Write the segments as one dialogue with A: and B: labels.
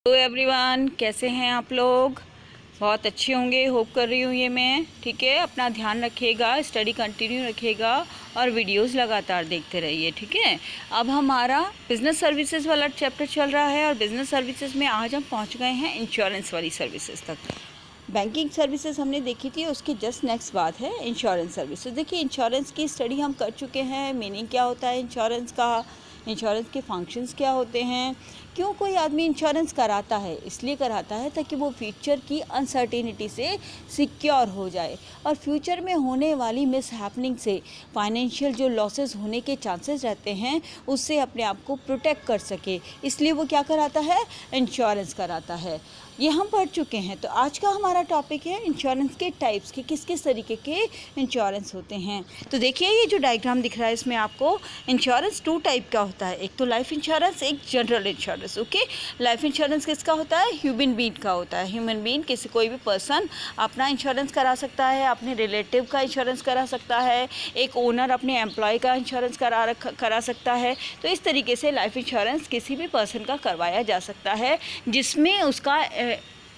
A: Hello everyone, कैसे हैं आप लोग। बहुत अच्छे होंगे, होप कर रही हूँ ये मैं। ठीक है, अपना ध्यान रखिएगा, स्टडी कंटिन्यू रखिएगा और वीडियोस लगातार देखते रहिए। ठीक है, अब हमारा बिज़नेस सर्विसेज वाला चैप्टर चल रहा है और बिज़नेस सर्विसेज में आज हम पहुँच गए हैं इंश्योरेंस वाली सर्विसेज तक। बैंकिंग सर्विसेज हमने देखी थी, उसकी जस्ट नेक्स्ट बात है इंश्योरेंस सर्विसेज। देखिए, इंश्योरेंस की स्टडी हम कर चुके हैं, मीनिंग क्या होता है इंश्योरेंस का, इंश्योरेंस के फंक्शंस क्या होते हैं, क्यों कोई आदमी इंश्योरेंस कराता है। इसलिए कराता है ताकि वो फ्यूचर की अनसर्टेनिटी से सिक्योर हो जाए और फ्यूचर में होने वाली मिस हैपनिंग से, फाइनेंशियल जो लॉसेस होने के चांसेस रहते हैं, उससे अपने आप को प्रोटेक्ट कर सके। इसलिए वो क्या कराता है, इंश्योरेंस कराता है। ये हम पढ़ चुके हैं। तो आज का हमारा टॉपिक है इंश्योरेंस के टाइप्स के, किस किस तरीके के इंश्योरेंस होते हैं। तो देखिए, ये जो डायग्राम दिख रहा है इसमें आपको इंश्योरेंस 2 टाइप का होता है, एक तो लाइफ इंश्योरेंस, एक general insurance. Okay, life insurance किसका होता है, ह्यूमन बीइंग का होता है। ह्यूमन बीइंग किसी कोई भी पर्सन अपना इंश्योरेंस करा सकता है, अपने रिलेटिव का इंश्योरेंस करा सकता है, एक ओनर अपने एम्प्लॉय का इंश्योरेंस करा सकता है। तो इस तरीके से लाइफ इंश्योरेंस किसी भी पर्सन का करवाया जा सकता है जिसमें उसका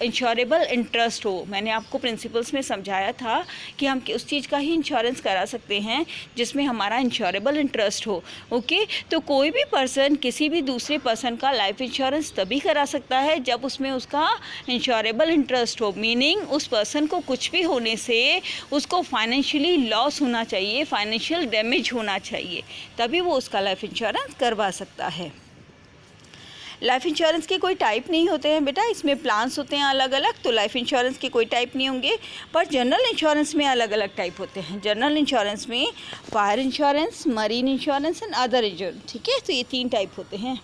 A: इंश्योरेबल इंटरेस्ट हो। मैंने आपको प्रिंसिपल्स में समझाया था कि हम उस चीज़ का ही इंश्योरेंस करा सकते हैं जिसमें हमारा इंश्योरेबल इंटरेस्ट हो। ओके, तो कोई भी पर्सन किसी भी दूसरे पर्सन का लाइफ इंश्योरेंस तभी करा सकता है जब उसमें उसका इंश्योरेबल इंटरेस्ट हो, मीनिंग उस पर्सन को कुछ भी होने से उसको फाइनेंशियली लॉस होना चाहिए, फाइनेंशियल डैमेज होना चाहिए, तभी वो उसका लाइफ इंश्योरेंस करवा सकता है। लाइफ इंश्योरेंस के कोई टाइप नहीं होते हैं बेटा, इसमें प्लान्स होते हैं अलग अलग। तो लाइफ इंश्योरेंस के कोई टाइप नहीं होंगे, पर जनरल इंश्योरेंस में अलग अलग टाइप होते हैं। जनरल इंश्योरेंस में fire insurance, marine insurance and other insurance. ठीक है, तो ये 3 टाइप होते हैं।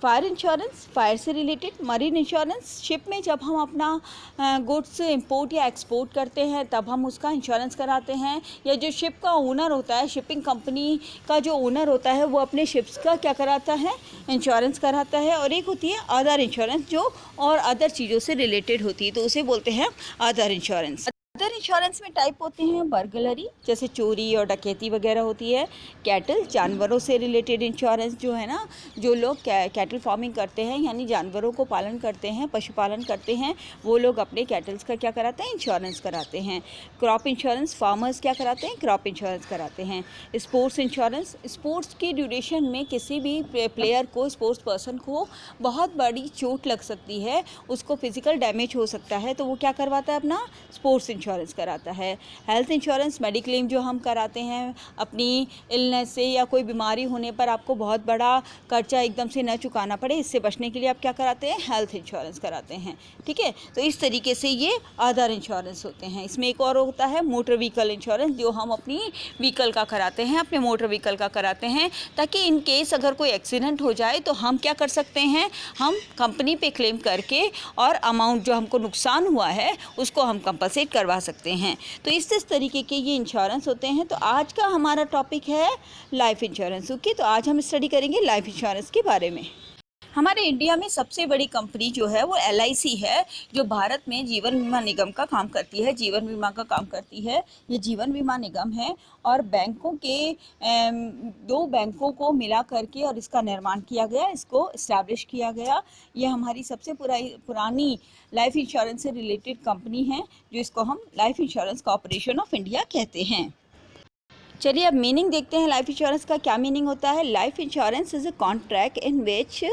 A: फायर इंश्योरेंस, फायर से रिलेटेड। मरीन इंश्योरेंस, शिप में जब हम अपना गुड्स इंपोर्ट या एक्सपोर्ट करते हैं तब हम उसका इंश्योरेंस कराते हैं, या जो शिप का ओनर होता है, शिपिंग कंपनी का जो ओनर होता है, वो अपने शिप्स का क्या कराता है, इंश्योरेंस कराता है। और एक होती है अदर इंश्योरेंस, जो और अदर चीज़ों से रिलेटेड होती है, तो उसे बोलते हैं अदर इंश्योरेंस। अदर इंश्योरेंस में टाइप होते हैं बर्गलरी, जैसे चोरी और डकैती वगैरह होती है। कैटल, जानवरों से रिलेटेड इंश्योरेंस जो है ना, जो लोग कैटल फार्मिंग करते हैं यानी जानवरों को पालन करते हैं, पशुपालन करते हैं, वो लोग अपने कैटल्स का क्या कराते हैं, इंश्योरेंस कराते हैं। क्रॉप इंश्योरेंस, फार्मर्स क्या कराते हैं, क्रॉप इंश्योरेंस कराते हैं। स्पोर्ट्स इंश्योरेंस, स्पोर्ट्स की ड्यूरेशन में किसी भी प्लेयर को, स्पोर्ट्स पर्सन को बहुत बड़ी चोट लग सकती है, उसको फिजिकल डैमेज हो सकता है, तो वो क्या करवाता है, अपना स्पोर्ट्स इंश्योरेंस कराता है। हेल्थ इंश्योरेंस, मेडिक्लेम जो हम कराते हैं अपनी इलनेस से या कोई बीमारी होने पर, आपको बहुत बड़ा खर्चा एकदम से न चुकाना पड़े, इससे बचने के लिए आप क्या कराते हैं, हेल्थ इंश्योरेंस कराते हैं। ठीक है, तो इस तरीके से ये अदर इंश्योरेंस होते हैं। इसमें एक और होता है मोटर व्हीकल इंश्योरेंस, जो हम अपनी व्हीकल का कराते हैं, अपने मोटर व्हीकल का कराते हैं, ताकि इन केस अगर कोई एक्सीडेंट हो जाए तो हम क्या कर सकते हैं, हम कंपनी पे क्लेम करके और अमाउंट जो हमको नुकसान हुआ है उसको हम कंपनसेट करवा सकते हैं। तो इस तरीके के ये इंश्योरेंस होते हैं। तो आज का हमारा टॉपिक है लाइफ इंश्योरेंस। ओके, तो आज हम स्टडी करेंगे लाइफ इंश्योरेंस के बारे में। हमारे इंडिया में सबसे बड़ी कंपनी जो है वो LIC है, जो भारत में जीवन बीमा निगम का काम करती है, जीवन बीमा का काम करती है। ये जीवन बीमा निगम है और बैंकों के 2 बैंकों को मिला करके और इसका निर्माण किया गया, इसको इस्टेब्लिश किया गया। ये हमारी सबसे पुरानी लाइफ इंश्योरेंस से रिलेटेड कंपनी है, जो इसको हम life insurance corporation of India कहते हैं। चलिए अब मीनिंग देखते हैं लाइफ इंश्योरेंस का क्या मीनिंग होता है। Life insurance is a contract in which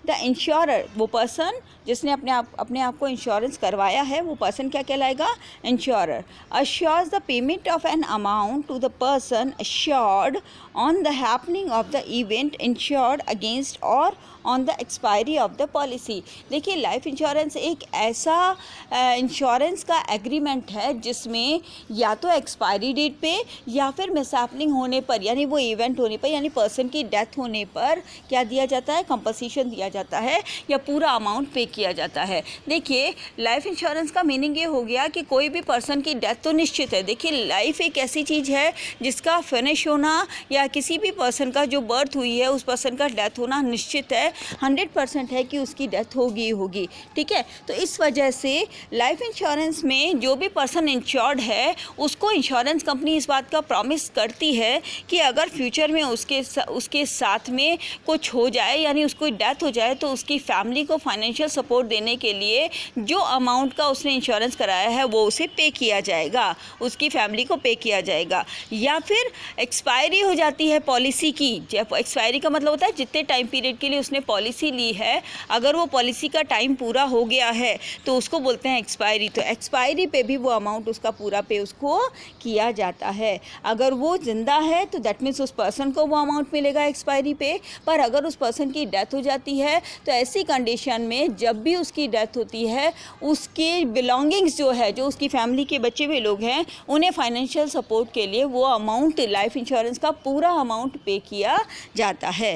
A: the insurer, वो पर्सन जिसने अपने आप को इंश्योरेंस करवाया है, वो पर्सन क्या कहलाएगा, insurer, assures the payment of an amount to the person assured on the happening of the event insured against और on the expiry of the policy. देखिए, लाइफ इंश्योरेंस एक ऐसा इंश्योरेंस का एग्रीमेंट है जिसमें या तो एक्सपायरी डेट पे या फिर मिसहैपनिंग होने पर, यानी वो इवेंट होने पर, यानी पर्सन की डेथ होने पर क्या दिया जाता है, कंपनसेशन दिया जाता है या पूरा अमाउंट पे किया जाता है। देखिए, लाइफ इंश्योरेंस का मीनिंग ये हो गया कि कोई भी पर्सन की डेथ तो निश्चित है। देखिए, लाइफ एक ऐसी चीज़ है जिसका फिनिश होना या किसी भी पर्सन का जो बर्थ हुई है उस पर्सन का डेथ होना निश्चित है, 100% है कि उसकी डेथ होगी। ठीक है, तो इस वजह से लाइफ इंश्योरेंस में जो भी पर्सन इंश्योर्ड है उसको इंश्योरेंस कंपनी इस बात का प्रॉमिस करती करती है कि अगर फ्यूचर में उसके साथ में कुछ हो जाए, यानी उसको डेथ हो जाए, तो उसकी फैमिली को फाइनेंशियल सपोर्ट देने के लिए जो अमाउंट का उसने इंश्योरेंस कराया है वो उसे पे किया जाएगा, उसकी फैमिली को पे किया जाएगा। या फिर एक्सपायरी हो जाती है पॉलिसी की। एक्सपायरी का मतलब होता है जितने टाइम पीरियड के लिए उसने पॉलिसी ली है, अगर वो पॉलिसी का टाइम पूरा हो गया है तो उसको बोलते हैं एक्सपायरी। तो एक्सपायरी पे भी वो अमाउंट उसका पूरा पे उसको किया जाता है। अगर वो ज़िंदा है तो दैट मीन्स उस पर्सन को वो अमाउंट मिलेगा एक्सपायरी पे। पर अगर उस पर्सन की डेथ हो जाती है तो ऐसी कंडीशन में जब भी उसकी डेथ होती है, उसके बिलोंगिंग्स जो है, जो उसकी फैमिली के बचे हुए लोग हैं, उन्हें फाइनेंशियल सपोर्ट के लिए वो अमाउंट, लाइफ इंश्योरेंस का पूरा अमाउंट पे किया जाता है।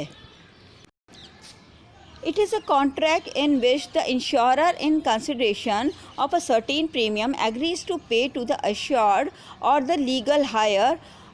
A: It is a contract in which the insurer, in consideration of a certain premium, agrees to pay to the assured or the legal heir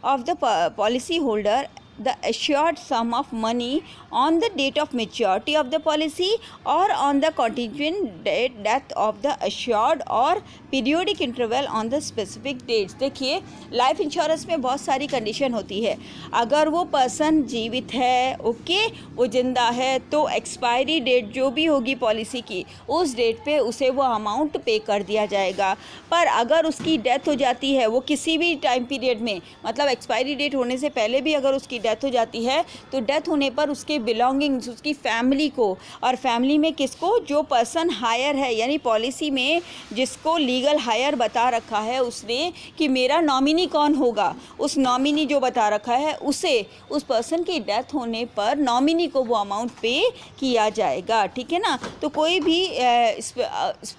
A: of the policyholder the assured sum of money on the date of maturity of the policy or on the contingent death of the assured or periodic interval on the specific dates। देखिए, life insurance में बहुत सारी condition होती है। अगर वो person जीवित है, ओके, वो जिंदा है, तो एक्सपायरी डेट जो भी होगी पॉलिसी की, उस डेट पे उसे वो अमाउंट पे कर दिया जाएगा। पर अगर उसकी डेथ हो जाती है, वो किसी भी टाइम पीरियड में, मतलब एक्सपायरी डेट होने से पहले भी अगर उसकी डेथ हो जाती है, तो डेथ होने पर उसके बिलोंगिंग्स, उसकी फैमिली को, और फैमिली में किसको, जो पर्सन हायर है, यानी पॉलिसी में जिसको लीगल हायर बता रखा है उसने कि मेरा नॉमिनी कौन होगा, उस नॉमिनी जो बता रखा है उसे, उस पर्सन की डेथ होने पर नॉमिनी को वो अमाउंट पे किया जाएगा। ठीक है ना। तो कोई भी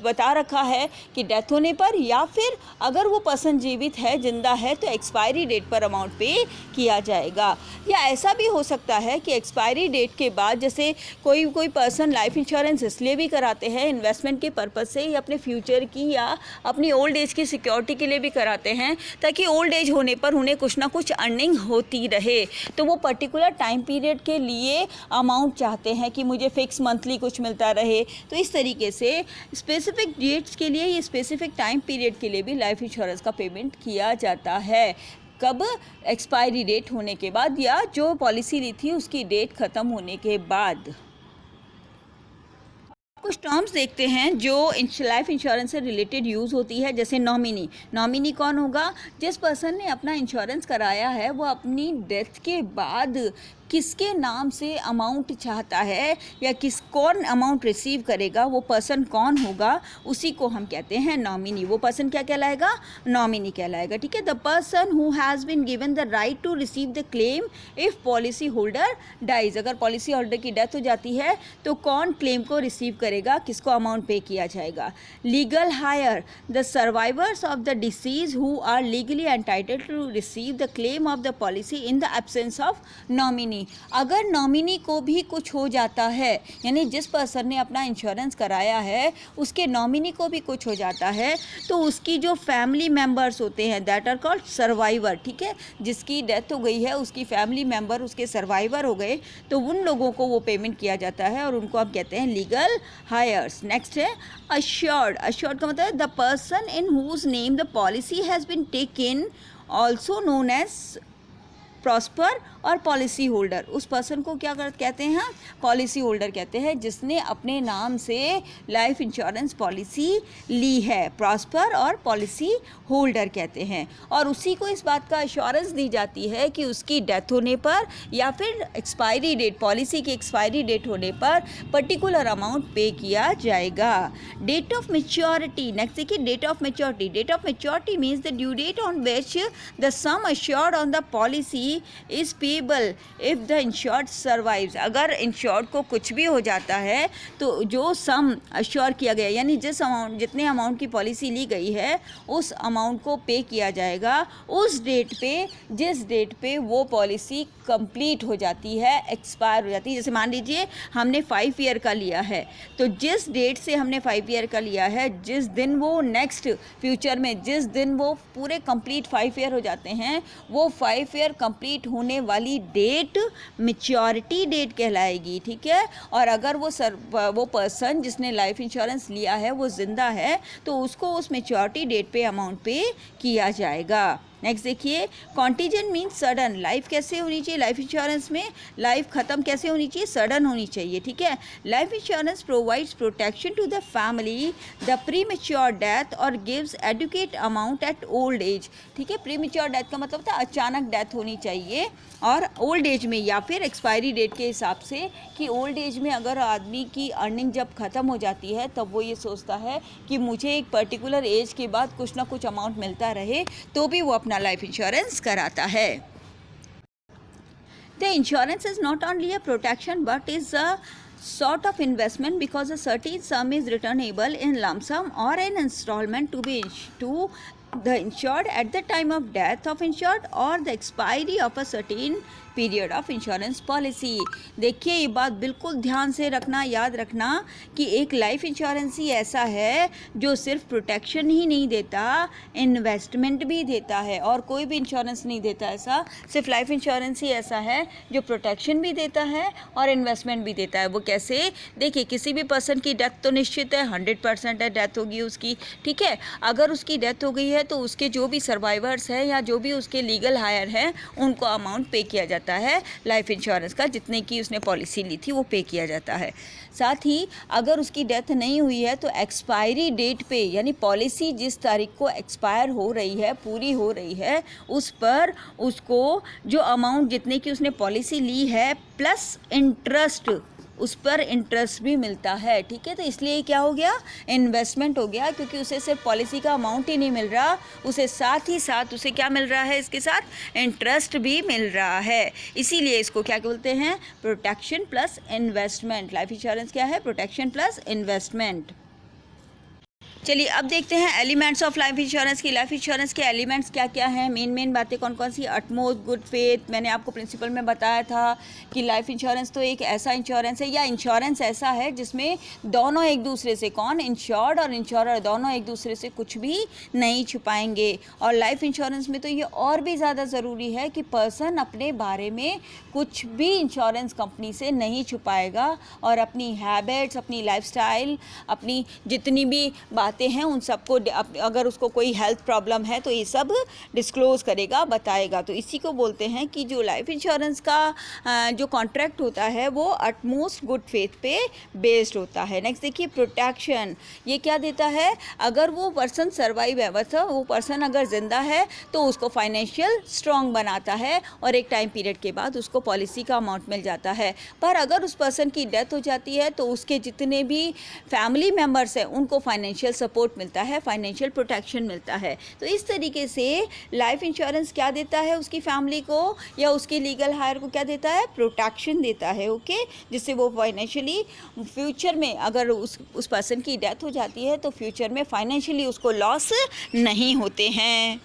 A: बता रखा है कि डेथ होने पर, या फिर अगर वो पर्सन जीवित है, जिंदा है, तो एक्सपायरी डेट पर अमाउंट पे किया जाएगा। या ऐसा भी हो सकता है कि एक्सपायरी डेट के बाद, जैसे कोई पर्सन लाइफ इंश्योरेंस इसलिए भी कराते हैं इन्वेस्टमेंट के पर्पज़ से, या अपने फ्यूचर की या अपनी ओल्ड एज की सिक्योरिटी के लिए भी कराते हैं, ताकि ओल्ड एज होने पर उन्हें कुछ ना कुछ अर्निंग होती रहे। तो वो पर्टिकुलर टाइम पीरियड के लिए अमाउंट चाहते हैं कि मुझे फिक्स मंथली कुछ मिलता रहे। तो इस तरीके से स्पेसिफिक डेट्स के लिए, ये स्पेसिफिक टाइम पीरियड के लिए भी लाइफ इंश्योरेंस का पेमेंट किया जाता है। कब? एक्सपायरी डेट होने के बाद, या जो पॉलिसी ली थी उसकी डेट ख़त्म होने के बाद। कुछ टर्म्स देखते हैं जो लाइफ इंश्योरेंस से रिलेटेड यूज़ होती है, जैसे नॉमिनी। नॉमिनी कौन होगा? जिस पर्सन ने अपना इंश्योरेंस कराया है वो अपनी डेथ के बाद किसके नाम से अमाउंट चाहता है, या कौन अमाउंट रिसीव करेगा, वो पर्सन कौन होगा, उसी को हम कहते हैं नॉमिनी। वो पर्सन क्या कहलाएगा? नॉमिनी कहलाएगा। ठीक है। The person who has been given the right to receive the claim if policy holder dies. अगर पॉलिसी होल्डर की डेथ हो जाती है तो कौन क्लेम को रिसीव करेगा, किसको अमाउंट पे किया जाएगा? Legal heir, the survivors of the deceased who are legally entitled to receive the claim of the policy in the absence of nominee. अगर नॉमिनी को भी कुछ हो जाता है, यानी जिस पर्सन ने अपना इंश्योरेंस कराया है उसके नॉमिनी को भी कुछ हो जाता है, तो उसकी जो फैमिली मेंबर्स होते हैं, दैट आर कॉल्ड सर्वाइवर। ठीक है। जिसकी डेथ हो गई है उसकी फैमिली मेंबर उसके सर्वाइवर हो गए, तो उन लोगों को वो पेमेंट किया जाता है और उनको आप कहते हैं लीगल हायर्स। नेक्स्ट है अश्योर्ड। अश्योर्ड का मतलब है the person in whose name the policy has been taken, also known as proposer और पॉलिसी होल्डर। उस पर्सन को क्या कहते हैं? पॉलिसी होल्डर कहते हैं, जिसने अपने नाम से लाइफ इंश्योरेंस पॉलिसी ली है। प्रॉस्पर और पॉलिसी होल्डर कहते हैं। और उसी को इस बात का एश्योरेंस दी जाती है कि उसकी डेथ होने पर या फिर एक्सपायरी डेट, पॉलिसी की एक्सपायरी डेट होने पर पर्टिकुलर अमाउंट पे किया जाएगा। Date of maturity. नेक्स्ट देखिए, date of maturity. Date of maturity means the due date on which the sum assured on the policy is payable if the insured survives. अगर insured को कुछ भी हो जाता है तो जो सम अश्योर किया गया, यानी जितने अमाउंट की पॉलिसी ली गई है उस अमाउंट को पे किया जाएगा उस डेट पे, जिस डेट पे वो पॉलिसी कंप्लीट हो जाती है, एक्सपायर हो जाती है। जैसे मान लीजिए हमने 5 ईयर का लिया है, तो जिस डेट से हमने 5 ईयर का लिया है, जिस दिन वो नेक्स्ट फ्यूचर में, जिस दिन वो पूरे कंप्लीट 5 ईयर हो जाते हैं, वो 5 ईयर कंप्लीट होने वाली डेट मैच्योरिटी डेट कहलाएगी। ठीक है। और अगर वो पर्सन जिसने लाइफ इंश्योरेंस लिया है वो जिंदा है, तो उसको उस मैच्योरिटी डेट पे अमाउंट पे किया जाएगा। नेक्स्ट देखिए, कॉन्टीजेंट मीन्स सडन। लाइफ कैसे होनी चाहिए लाइफ इंश्योरेंस में? लाइफ ख़त्म कैसे होनी चाहिए? सडन होनी चाहिए, ठीक है। Life insurance provides protection to the family the premature death और gives adequate amount at old age, ठीक है। प्रीमेच्योर डेथ का मतलब होता है अचानक डेथ होनी चाहिए, और ओल्ड एज में या फिर एक्सपायरी डेट के हिसाब से कि ओल्ड एज में अगर आदमी की अर्निंग जब ख़त्म हो जाती है तब वो ये सोचता है कि मुझे एक पर्टिकुलर एज के बाद कुछ ना कुछ अमाउंट मिलता रहे, तो भी वो अपना लाइफ इंश्योरेंस कराता है। The insurance is not only a protection but is a sort of investment because a certain sum is returnable in lump sum or an installment to be to the insured at the time of death of insured or the expiry of a certain period of insurance policy. देखिए ये बात बिल्कुल ध्यान से रखना, याद रखना कि एक लाइफ इंश्योरेंस ही ऐसा है जो सिर्फ प्रोटेक्शन ही नहीं देता, इन्वेस्टमेंट भी देता है। और कोई भी इंश्योरेंस नहीं देता ऐसा, सिर्फ लाइफ इंश्योरेंस ही ऐसा है जो प्रोटेक्शन भी देता है और इन्वेस्टमेंट भी देता है। वो कैसे? देखिए किसी भी पर्सन की डेथ तो निश्चित है, 100% है डेथ होगी उसकी, ठीक है। अगर उसकी डेथ हो गई है तो उसके जो भी सर्वाइवर्स हैं या जो भी उसके लीगल हायर हैं उनको अमाउंट पे किया जाता है लाइफ इंश्योरेंस का, जितने की उसने पॉलिसी ली थी वो पे किया जाता है। साथ ही अगर उसकी डेथ नहीं हुई है तो एक्सपायरी डेट पे, यानी पॉलिसी जिस तारीख को एक्सपायर हो रही है, पूरी हो रही है, उस पर उसको जो अमाउंट जितने की उसने पॉलिसी ली है प्लस इंटरेस्ट, उस पर इंटरेस्ट भी मिलता है, ठीक है। तो इसलिए क्या हो गया? इन्वेस्टमेंट हो गया, क्योंकि उसे सिर्फ पॉलिसी का अमाउंट ही नहीं मिल रहा, उसे साथ ही साथ उसे क्या मिल रहा है? इसके साथ इंटरेस्ट भी मिल रहा है। इसीलिए इसको क्या बोलते हैं? Protection plus investment. Life insurance क्या है? Protection plus investment. चलिए अब देखते हैं एलिमेंट्स ऑफ लाइफ इंश्योरेंस की। लाइफ इंश्योरेंस के एलिमेंट्स क्या क्या हैं, मेन बातें कौन कौन सी? अटमोस्ट गुड फेथ, मैंने आपको प्रिंसिपल में बताया था कि लाइफ इंश्योरेंस तो एक ऐसा इंश्योरेंस है या इंश्योरेंस ऐसा है जिसमें दोनों एक दूसरे से, कौन? इंश्योर्ड और इंश्योरर, दोनों एक दूसरे से कुछ भी नहीं छुपाएंगे। और लाइफ इंश्योरेंस में तो ये और भी ज़्यादा ज़रूरी है कि पर्सन अपने बारे में कुछ भी इंश्योरेंस कंपनी से नहीं छुपाएगा और अपनी हैबिट्स, अपनी लाइफस्टाइल, अपनी जितनी भी बातें हैं उन सबको, अगर उसको कोई हेल्थ प्रॉब्लम है तो ये सब डिस्क्लोज करेगा, बताएगा। तो इसी को बोलते हैं कि जो लाइफ इंश्योरेंस का जो कॉन्ट्रैक्ट होता है वो अटमोस्ट गुड फेथ पे बेस्ड होता है। नेक्स्ट देखिए प्रोटेक्शन, ये क्या देता है? अगर वो पर्सन सर्वाइव है, मतलब वो पर्सन अगर जिंदा है तो उसको फाइनेंशियल स्ट्रॉन्ग बनाता है और एक टाइम पीरियड के बाद उसको पॉलिसी का अमाउंट मिल जाता है। पर अगर उस पर्सन की डेथ हो जाती है तो उसके जितने भी फैमिली मेम्बर्स हैं उनको फाइनेंशियल सपोर्ट मिलता है, फाइनेंशियल प्रोटेक्शन मिलता है। तो इस तरीके से लाइफ इंश्योरेंस क्या देता है उसकी फैमिली को या उसके लीगल हायर को? क्या देता है? प्रोटेक्शन देता है, ओके, जिससे वो फाइनेंशियली फ्यूचर में अगर उस पर्सन की डेथ हो जाती है तो फ्यूचर में फाइनेंशियली उसको लॉस नहीं होते हैं।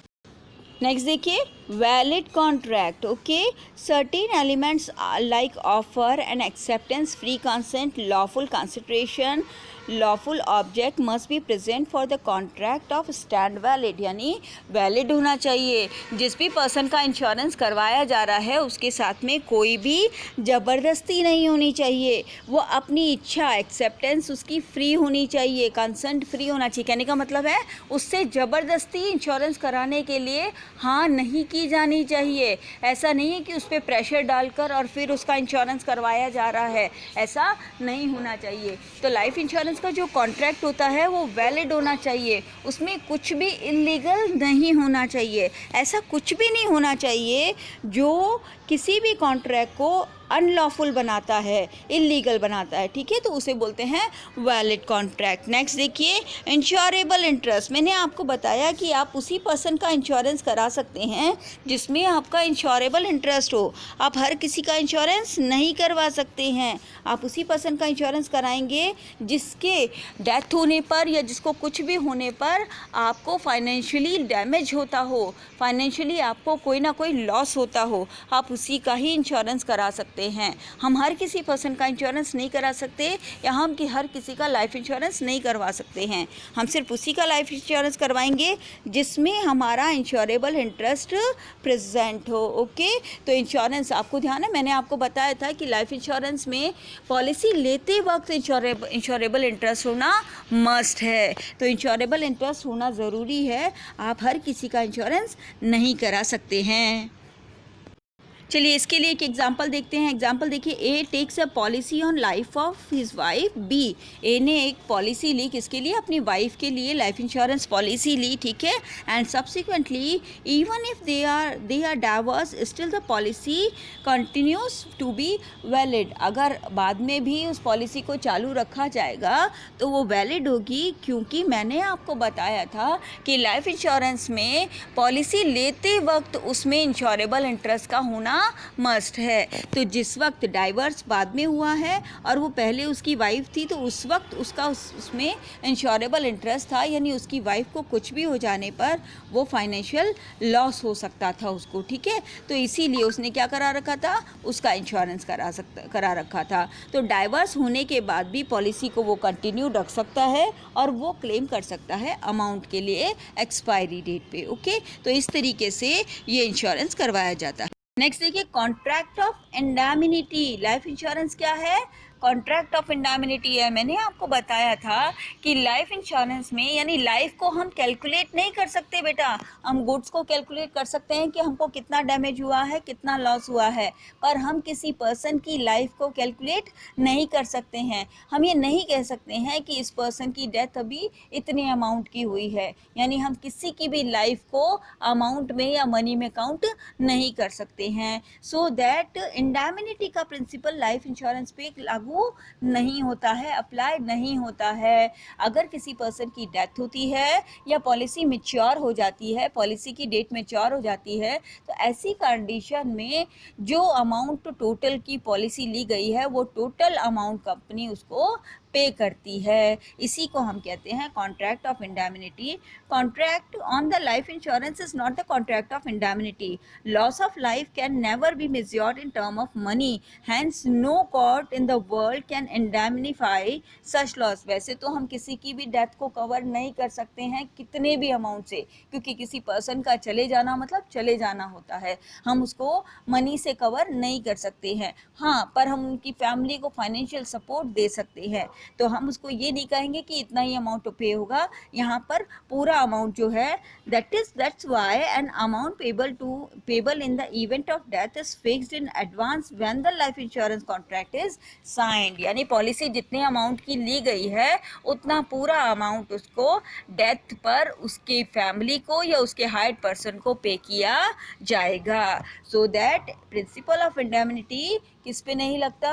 A: नेक्स्ट देखिए valid contract, okay, certain elements like offer and acceptance, free consent, lawful consideration, lawful object must be present for the contract of stand valid, यानी वैलिड होना चाहिए। जिस भी पर्सन का इंश्योरेंस करवाया जा रहा है उसके साथ में कोई भी ज़बरदस्ती नहीं होनी चाहिए, वो अपनी इच्छा, एक्सेप्टेंस उसकी फ्री होनी चाहिए, कंसेंट फ्री होना चाहिए। कहने का मतलब है उससे ज़बरदस्ती इंश्योरेंस कराने के लिए हाँ नहीं की जानी चाहिए। ऐसा नहीं है कि उस पर प्रेशर डालकर और फिर उसका इंश्योरेंस करवाया जा रहा है, ऐसा नहीं होना चाहिए। तो लाइफ इंश्योरेंस का जो कॉन्ट्रैक्ट होता है वो वैलिड होना चाहिए, उसमें कुछ भी इलीगल नहीं होना चाहिए। ऐसा कुछ भी नहीं होना चाहिए जो किसी भी कॉन्ट्रैक्ट को अनलॉफुल बनाता है, इलीगल बनाता है, ठीक है, तो उसे बोलते हैं वैलिड कॉन्ट्रैक्ट। नेक्स्ट देखिए इंश्योरेबल इंटरेस्ट, मैंने आपको बताया कि आप उसी पर्सन का इंश्योरेंस करा सकते हैं जिसमें आपका इंश्योरेबल इंटरेस्ट हो। आप हर किसी का इंश्योरेंस नहीं करवा सकते हैं, आप उसी पर्सन का इंश्योरेंस कराएंगे जिसके डेथ होने पर या जिसको कुछ भी होने पर आपको फाइनेंशियली डैमेज होता हो, फाइनेंशियली आपको कोई ना कोई लॉस होता हो, आप उसी का ही इंश्योरेंस करा सकते सकते हैं। हम हर किसी पर्सन का इंश्योरेंस नहीं करा सकते या हम कि हर किसी का लाइफ इंश्योरेंस नहीं करवा सकते हैं। हम सिर्फ उसी का लाइफ इंश्योरेंस करवाएंगे जिसमें हमारा इंश्योरेबल इंटरेस्ट प्रेजेंट हो। ओके, तो इंश्योरेंस आपको ध्यान है, मैंने आपको बताया था कि लाइफ इंश्योरेंस में पॉलिसी लेते वक्त इंश्योरेबल इंटरेस्ट होना मस्ट है। तो इंश्योरेबल इंटरेस्ट होना ज़रूरी है, आप हर किसी का इंश्योरेंस नहीं करा सकते हैं। चलिए इसके लिए एक एग्जांपल देखते हैं। एग्जांपल देखिए, A takes a policy on life of his wife B. A ने एक पॉलिसी ली, किसके लिए? अपनी वाइफ के लिए लाइफ इंश्योरेंस पॉलिसी ली, ठीक है। And subsequently even if they are divorce still the policy continues to be valid. अगर बाद में भी उस पॉलिसी को चालू रखा जाएगा तो वो वैलिड होगी, क्योंकि मैंने आपको बताया था कि लाइफ इंश्योरेंस में पॉलिसी लेते वक्त उसमें इंश्योरेबल इंटरेस्ट का होना मस्ट है। तो जिस वक्त डाइवर्स बाद में हुआ है और वो पहले उसकी वाइफ थी, तो उस वक्त उसका उसमें इंश्योरेबल इंटरेस्ट था, यानी उसकी वाइफ को कुछ भी हो जाने पर वो फाइनेंशियल लॉस हो सकता था उसको, ठीक है। तो इसीलिए उसने क्या करा रखा था? उसका इंश्योरेंस करा रखा था। तो डाइवर्स होने के बाद भी पॉलिसी को वो कंटिन्यू रख सकता है और वो क्लेम कर सकता है अमाउंट के लिए एक्सपायरी डेट पे। ओके, तो इस तरीके से ये इंश्योरेंस करवाया जाता है। नेक्स्ट देखिए, कॉन्ट्रैक्ट ऑफ इंडैमिनिटी। लाइफ इंश्योरेंस क्या है? कॉन्ट्रैक्ट ऑफ इंडैमिनिटी है। मैंने आपको बताया था कि लाइफ इंश्योरेंस में, यानी लाइफ को हम कैलकुलेट नहीं कर सकते बेटा। हम गुड्स को कैलकुलेट कर सकते हैं कि हमको कितना डैमेज हुआ है, कितना लॉस हुआ है, पर हम किसी पर्सन की लाइफ को कैलकुलेट नहीं कर सकते हैं। हम ये नहीं कह सकते हैं कि इस पर्सन की डेथ अभी इतने अमाउंट की हुई है, यानी हम किसी की भी लाइफ को अमाउंट में या मनी में काउंट नहीं कर सकते हैं। सो दैट इंडैमिनिटी का प्रिंसिपल लाइफ इंश्योरेंस पे लागू नहीं होता है, अप्लाई नहीं होता है। अगर किसी पर्सन की डेथ होती है या पॉलिसी मैच्योर हो जाती है, पॉलिसी की डेट मैच्योर हो जाती है, तो ऐसी कंडीशन में जो अमाउंट टोटल की पॉलिसी ली गई है वो टोटल अमाउंट कंपनी उसको पे करती है। इसी को हम कहते हैं contract of indemnity. Contract on the life insurance is not the contract of indemnity. Loss of life can never be measured in term of money, hence no court in the world can indemnify such loss. वैसे तो हम किसी की भी death को cover नहीं कर सकते हैं कितने भी अमाउंट से, क्योंकि किसी पर्सन का चले जाना मतलब चले जाना होता है, हम उसको मनी से कवर नहीं कर सकते हैं। हाँ, पर हम उनकी फैमिली को फाइनेंशियल सपोर्ट दे सकते हैं। तो हम उसको ये नहीं कहेंगे कि इतना ही अमाउंट पे होगा, यहाँ पर पूरा अमाउंट जो है that's why an amount payable in the event of death is fixed in advance when the life insurance contract is signed. यानी पॉलिसी जितने अमाउंट की ली गई है उतना पूरा अमाउंट उसको डेथ पर उसकी फैमिली को या उसके हायर्ड पर्सन को पे किया जाएगा। सो दैट प्रिंसिपल ऑफ इंडैमिनिटी किस पे नहीं लगता?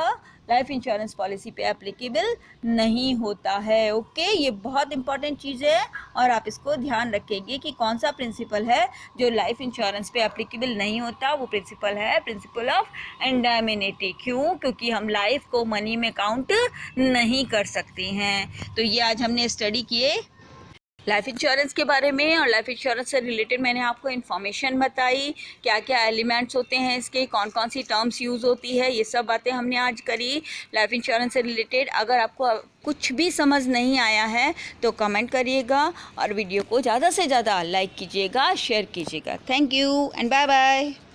A: लाइफ इंश्योरेंस पॉलिसी पे एप्लीकेबल नहीं होता है। ओके, ये बहुत इंपॉर्टेंट चीज़ है और आप इसको ध्यान रखेंगे कि कौन सा प्रिंसिपल है जो लाइफ इंश्योरेंस पे एप्लीकेबल नहीं होता। वो प्रिंसिपल है प्रिंसिपल ऑफ इंडैमिनिटी। क्यों? क्योंकि हम लाइफ को मनी में काउंट नहीं कर सकते हैं। तो ये आज हमने स्टडी किए लाइफ इंश्योरेंस के बारे में, और लाइफ इंश्योरेंस से रिलेटेड मैंने आपको इन्फॉर्मेशन बताई, क्या क्या एलिमेंट्स होते हैं इसके, कौन कौन सी टर्म्स यूज़ होती है, ये सब बातें हमने आज करी लाइफ इंश्योरेंस से रिलेटेड। अगर आपको कुछ भी समझ नहीं आया है तो कमेंट करिएगा और वीडियो को ज़्यादा से ज़्यादा लाइक कीजिएगा, शेयर कीजिएगा। Thank you and bye bye.